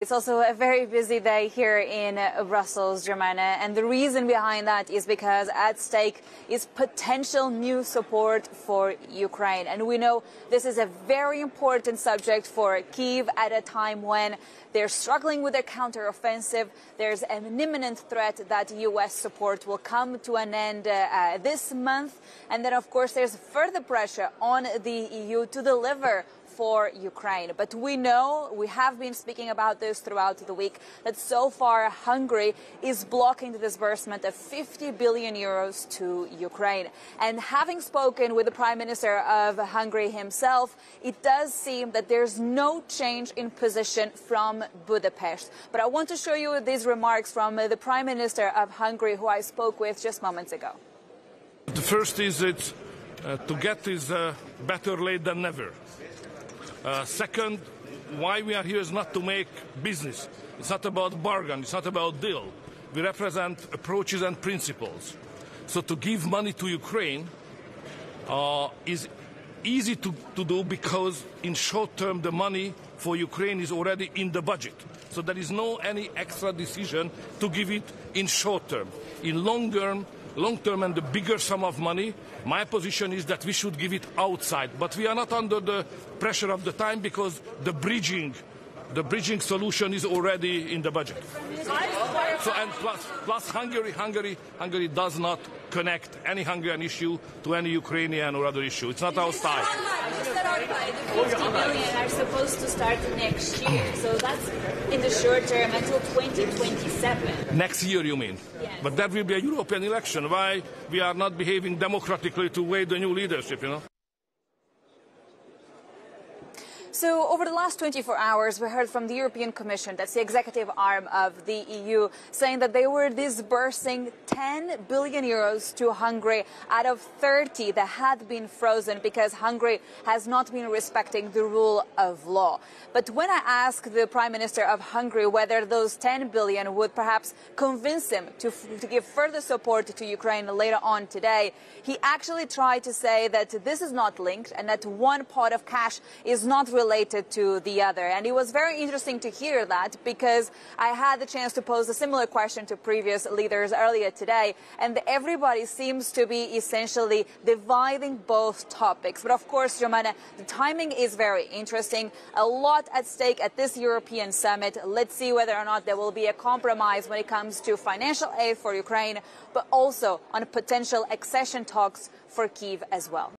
It's also a very busy day here in Brussels, Germana, and the reason behind that is because at stake is potential new support for Ukraine. And we know this is a very important subject for Kyiv at a time when they're struggling with their counteroffensive. There's an imminent threat that U.S. support will come to an end this month. And then, of course, there's further pressure on the EU to deliver for Ukraine. But we know, we have been speaking about this throughout the week, that so far Hungary is blocking the disbursement of 50 billion euros to Ukraine. And having spoken with the Prime Minister of Hungary himself, it does seem that there's no change in position from Budapest. But I want to show you these remarks from the Prime Minister of Hungary, who I spoke with just moments ago. The first is that to get is better late than never. Second, why we are here is not to make business. It's not about bargain. It's not about deal. We represent approaches and principles. So to give money to Ukraine is easy to do because in short term the money for Ukraine is already in the budget. So there is no any extra decision to give it in short term. In long term and the bigger sum of money, my position is that we should give it outside. But we are not under the pressure of the time because the bridging solution is already in the budget. So, and plus Hungary does not connect any Hungarian issue to any Ukrainian or other issue. It's not our style. The 50 billion are supposed to start next year, so that's in the short term until 2027. Next year, you mean? Yes. But that will be a European election. Why we are not behaving democratically to wait the new leadership, you know? So over the last 24 hours, we heard from the European Commission, that's the executive arm of the EU, saying that they were disbursing 10 billion euros to Hungary out of 30 that had been frozen because Hungary has not been respecting the rule of law. But when I asked the Prime Minister of Hungary whether those 10 billion would perhaps convince him to give further support to Ukraine later on today, he actually tried to say that this is not linked and that one pot of cash is not related to the other. And it was very interesting to hear that because I had the chance to pose a similar question to previous leaders earlier today, and everybody seems to be essentially dividing both topics. But of course, Romana, the timing is very interesting. A lot at stake at this European summit. Let's see whether or not there will be a compromise when it comes to financial aid for Ukraine, but also on potential accession talks for Kyiv as well.